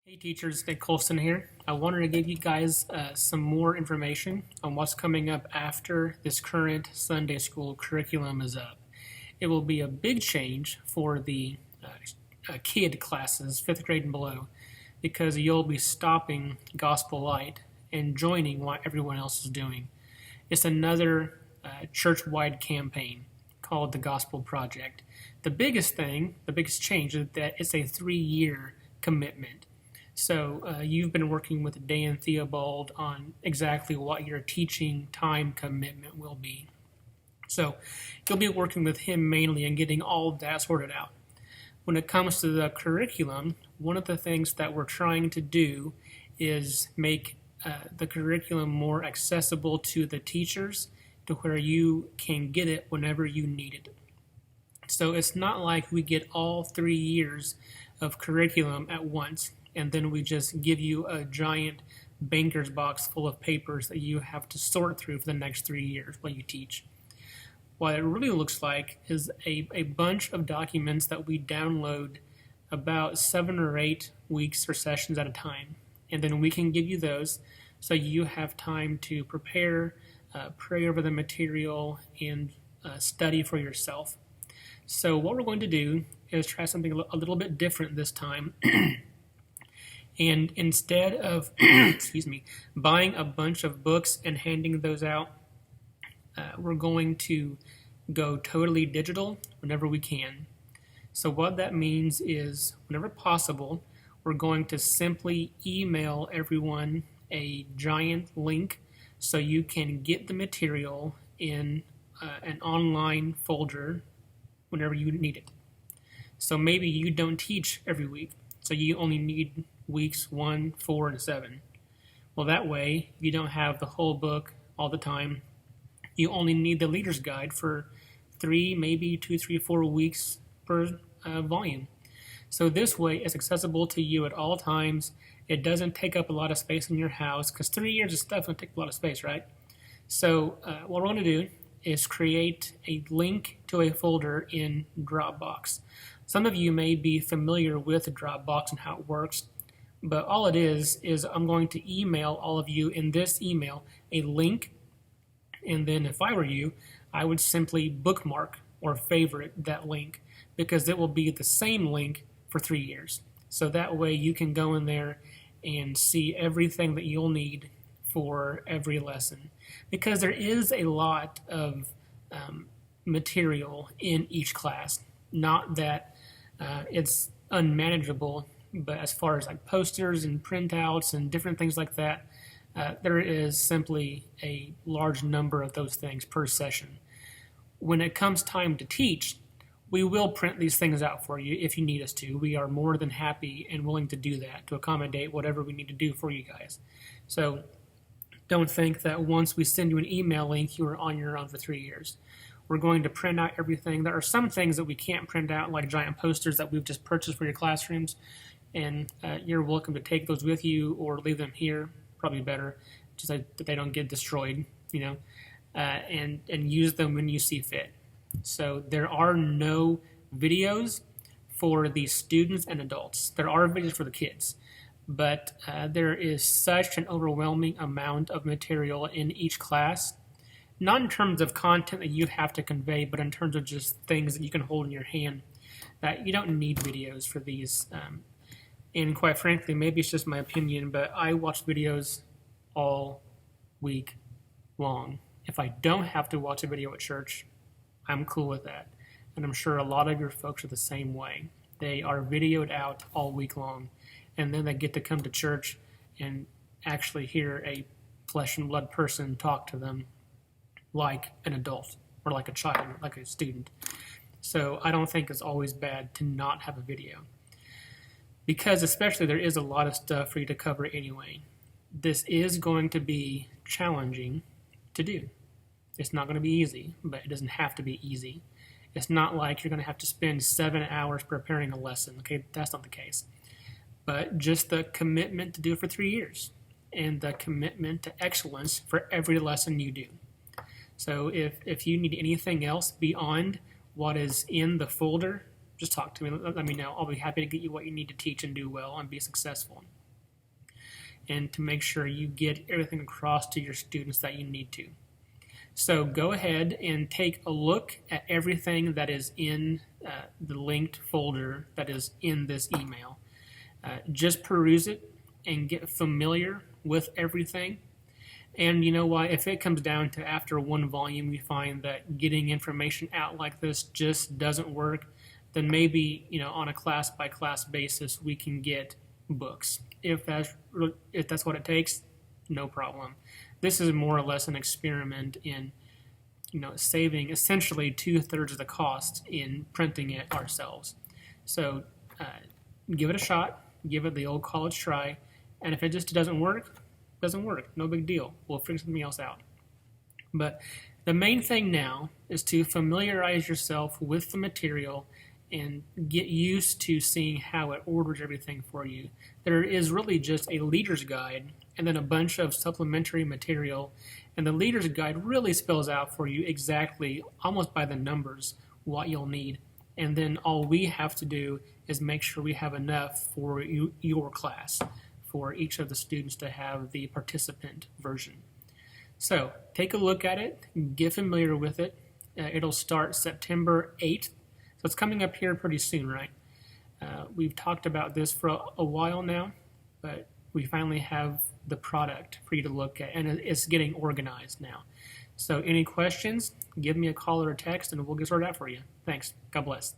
Hey teachers, Nick Colston here. I wanted to give you guys some more information on what's coming up after this current Sunday school curriculum is up. It will be a big change for the kid classes, 5th grade and below, because you'll be stopping Gospel Light and joining what everyone else is doing. It's another church-wide campaign called the Gospel Project. The biggest change is that it's a 3-year commitment. So you've been working with Dan Theobald on exactly what your teaching time commitment will be. So you'll be working with him mainly and getting all of that sorted out. When it comes to the curriculum, one of the things that we're trying to do is make the curriculum more accessible to the teachers to where you can get it whenever you need it. So it's not like we get all 3 years of curriculum at once and then we just give you a giant banker's box full of papers that you have to sort through for the next 3 years while you teach. What it really looks like is a bunch of documents that we download about 7 or 8 weeks or sessions at a time. And then we can give you those so you have time to prepare, pray over the material, and study for yourself. So what we're going to do is try something a little bit different this time. And instead of buying a bunch of books and handing those out, we're going to go totally digital whenever we can. So what that means is, whenever possible, we're going to simply email everyone a giant link so you can get the material in an online folder whenever you need it. So maybe you don't teach every week, so you only need weeks 1, 4, and 7. Well, that way you don't have the whole book all the time. You only need the leader's guide for 3, maybe 2, 3, 4 weeks per volume. So this way it's accessible to you at all times. It doesn't take up a lot of space in your house, because 3 years of stuff will take a lot of space, right? So what we're going to do is create a link to a folder in Dropbox. Some of you may be familiar with Dropbox and how it works, but all it is I'm going to email all of you in this email a link, and then if I were you, I would simply bookmark or favorite that link, because it will be the same link for 3 years. So that way you can go in there and see everything that you'll need for every lesson, because there is a lot of material in each class. Not that it's unmanageable, but as far as like posters and printouts and different things like that, there is simply a large number of those things per session. When it comes time to teach, we will print these things out for you if you need us to. We are more than happy and willing to do that, to accommodate whatever we need to do for you guys. So don't think that once we send you an email link, you are on your own for 3 years. We're going to print out everything. There are some things that we can't print out, like giant posters that we've just purchased for your classrooms, and you're welcome to take those with you or leave them here, probably better, just that they don't get destroyed, and use them when you see fit. So there are no videos for the students and adults. There are videos for the kids, but there is such an overwhelming amount of material in each class, not in terms of content that you have to convey, but in terms of just things that you can hold in your hand, that you don't need videos for these. And quite frankly, maybe it's just my opinion, but I watch videos all week long. If I don't have to watch a video at church, I'm cool with that. And I'm sure a lot of your folks are the same way. They are videoed out all week long, and then they get to come to church and actually hear a flesh and blood person talk to them like an adult or like a child, like a student. So I don't think it's always bad to not have a video, because especially there is a lot of stuff for you to cover anyway. This is going to be challenging to do. It's not going to be easy, but it doesn't have to be easy. It's not like you're going to have to spend 7 hours preparing a lesson. Okay, that's not the case. But just the commitment to do it for 3 years, and the commitment to excellence for every lesson you do. So if you need anything else beyond what is in the folder, just talk to me. Let me know. I'll be happy to get you what you need to teach and do well and be successful. And to make sure you get everything across to your students that you need to. So go ahead and take a look at everything that is in the linked folder that is in this email. Just peruse it and get familiar with everything. And you know what, if it comes down to after one volume you find that getting information out like this just doesn't work, then maybe, on a class by class basis we can get books. If that's what it takes, no problem. This is more or less an experiment in saving essentially 2/3 of the cost in printing it ourselves. So give it a shot, give it the old college try, and if it just doesn't work, no big deal. We'll figure something else out. But the main thing now is to familiarize yourself with the material and get used to seeing how it orders everything for you. There is really just a leader's guide and then a bunch of supplementary material, and the leader's guide really spells out for you exactly, almost by the numbers, what you'll need. And then all we have to do is make sure we have enough for your class, for each of the students to have the participant version. So take a look at it, get familiar with it. It'll start September 8th, so it's coming up here pretty soon, right? We've talked about this for a while now, but we finally have the product for you to look at, and it's getting organized now. So any questions, give me a call or a text, and we'll get sorted out for you. Thanks. God bless.